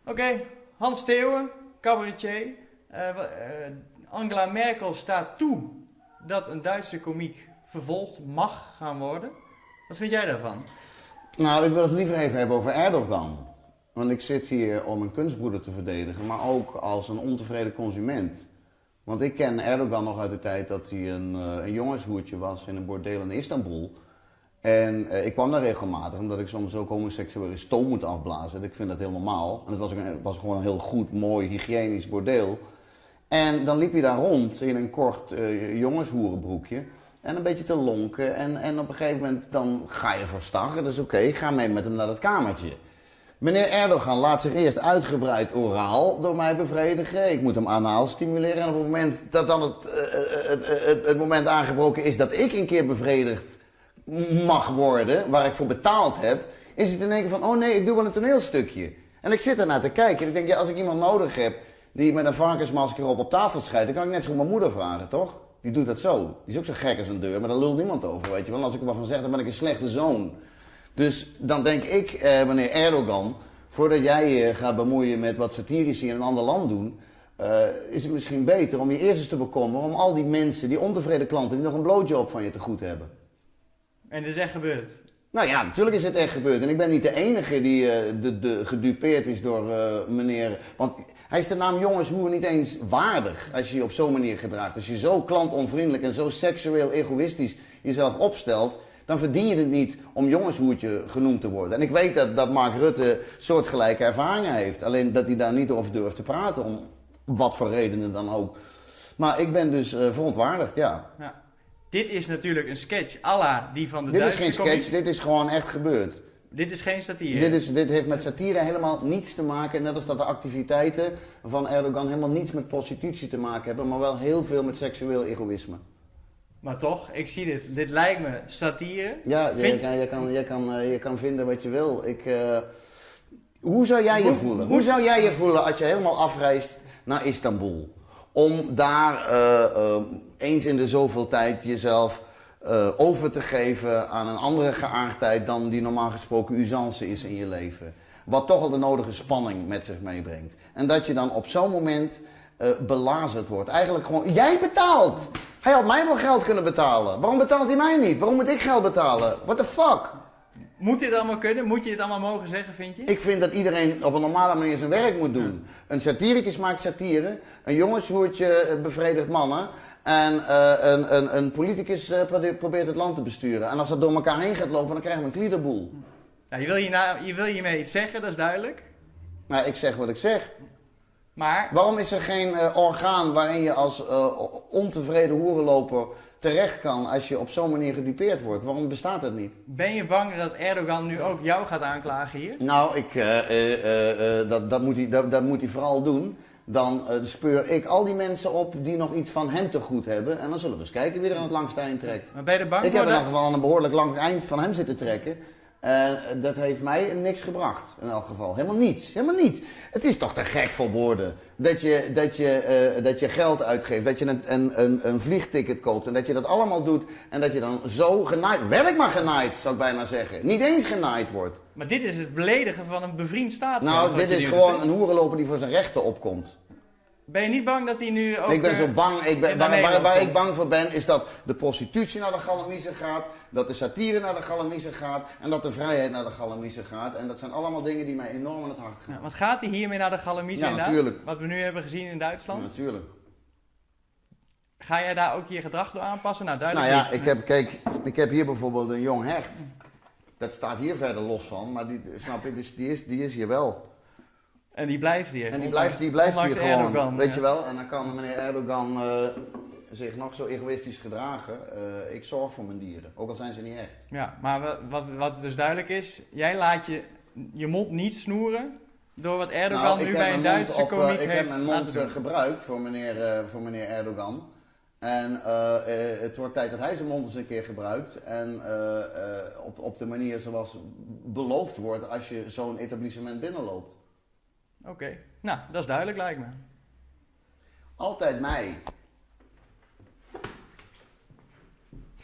Oké, Hans Theeuwen, cabaretier. Angela Merkel staat toe dat een Duitse komiek vervolgd mag gaan worden. Wat vind jij daarvan? Nou, ik wil het liever even hebben over Erdogan. Want ik zit hier om een kunstbroeder te verdedigen, maar ook als een ontevreden consument. Want ik ken Erdogan nog uit de tijd dat hij een jongenshoertje was in een bordeel in Istanbul. En ik kwam daar regelmatig, omdat ik soms ook homoseksuele stoom moet afblazen. Ik vind dat heel normaal. En het was gewoon een heel goed, mooi, hygiënisch bordeel. En dan liep hij daar rond in een kort jongenshoerenbroekje. En een beetje te lonken. En op een gegeven moment dan ga je voor stag. Dus oké, ik ga mee met hem naar dat kamertje. Meneer Erdogan laat zich eerst uitgebreid oraal door mij bevredigen. Ik moet hem anaal stimuleren. En op het moment dat dan het moment aangebroken is dat ik een keer bevredigd mag worden, waar ik voor betaald heb, is het in één keer van, oh nee, ik doe wel een toneelstukje. En ik zit ernaar te kijken en ik denk, ja, als ik iemand nodig heb die met een varkensmasker op tafel schijt, dan kan ik net zo goed mijn moeder vragen, toch? Die doet dat zo. Die is ook zo gek als een deur, maar daar lult niemand over, weet je wel. En als ik er wat van zeg, dan ben ik een slechte zoon. Dus dan denk ik, meneer Erdogan, voordat jij je gaat bemoeien met wat satirici in een ander land doen, is het misschien beter om je eerst eens te bekommeren om al die mensen, die ontevreden klanten, die nog een blowjob van je te goed hebben. En dit is echt gebeurd? Nou ja, natuurlijk is het echt gebeurd. En ik ben niet de enige die gedupeerd is door meneer. Want hij is de naam jongenshoer niet eens waardig als je je op zo'n manier gedraagt. Als je zo klantonvriendelijk en zo seksueel egoïstisch jezelf opstelt, dan verdien je het niet om jongenshoertje genoemd te worden. En ik weet dat Mark Rutte soortgelijke ervaringen heeft. Alleen dat hij daar niet over durft te praten, om wat voor redenen dan ook. Maar ik ben dus verontwaardigd, ja. Dit is natuurlijk een sketch à la die van de Dit Duitse is geen sketch, komiek. dit is gewoon echt gebeurd. Dit is geen satire. Dit heeft met satire helemaal niets te maken. Net als dat de activiteiten van Erdogan helemaal niets met prostitutie te maken hebben, maar wel heel veel met seksueel egoïsme. Maar toch, ik zie dit. Dit lijkt me satire. Ja, je kan vinden wat je wil. Hoe zou jij je voelen? Hoe zou jij je voelen als je helemaal afreist naar Istanbul? Om daar eens in de zoveel tijd jezelf over te geven aan een andere geaardheid dan die normaal gesproken usance is in je leven. Wat toch al de nodige spanning met zich meebrengt. En dat je dan op zo'n moment belazerd wordt. Eigenlijk gewoon, jij betaalt! Hij had mij wel geld kunnen betalen. Waarom betaalt hij mij niet? Waarom moet ik geld betalen? What the fuck? Moet dit allemaal kunnen? Moet je dit allemaal mogen zeggen, vind je? Ik vind dat iedereen op een normale manier zijn werk moet doen. Een satiricus maakt satire. Een jongenshoertje bevredigt mannen. En een politicus probeert het land te besturen. En als dat door elkaar heen gaat lopen, dan krijgen we een kliederboel. Ja, je wil hiermee iets zeggen, dat is duidelijk. Nou, ik zeg wat ik zeg. Maar waarom is er geen orgaan waarin je als ontevreden hoerenloper terecht kan als je op zo'n manier gedupeerd wordt? Waarom bestaat dat niet? Ben je bang dat Erdogan nu ook jou gaat aanklagen hier? Nou, dat moet hij vooral doen. Dan speur ik al die mensen op die nog iets van hem te goed hebben. En dan zullen we eens kijken wie er aan het langste eind trekt. Maar ben je er bang ik voor? heb in elk geval een behoorlijk lang eind van hem zitten trekken. Dat heeft mij niks gebracht, in elk geval. Helemaal niets. Helemaal niets. Het is toch te gek voor woorden. Dat je geld uitgeeft, dat je een vliegticket koopt en dat je dat allemaal doet. En dat je dan zo genaaid, werk maar genaaid, zou ik bijna zeggen. Niet eens genaaid wordt. Maar dit is het beledigen van een bevriend staatsman. Nou, dit is gewoon een hoerenloper die voor zijn rechten opkomt. Ben je niet bang dat hij nu ook... Ik ben zo bang. Waar ik bang voor ben, is dat de prostitutie naar de galamiezen gaat. Dat de satire naar de galamiezen gaat. En dat de vrijheid naar de galamiezen gaat. En dat zijn allemaal dingen die mij enorm aan het hart gaan. Ja, want gaat hij hiermee naar de galamiezen Ja, natuurlijk. Wat we nu hebben gezien in Duitsland? Ja, natuurlijk. Ga jij daar ook je gedrag door aanpassen? Nou, duidelijk niet. Ik heb hier bijvoorbeeld een jong hert. Dat staat hier verder los van. Maar snap je, die is hier wel. En die blijft hier. En die blijft hier gewoon, Erdogan, weet je wel. En dan kan meneer Erdogan zich nog zo egoïstisch gedragen. Ik zorg voor mijn dieren, ook al zijn ze niet echt. Ja, maar wat dus duidelijk is, jij laat je mond niet snoeren door wat Erdogan nu bij een Duitse komiek heeft. Ik heb mijn mond gebruikt voor meneer Erdogan. En het wordt tijd dat hij zijn mond eens een keer gebruikt. En op de manier zoals beloofd wordt als je zo'n etablissement binnenloopt. Oké, nou, dat is duidelijk lijkt me. Altijd mij.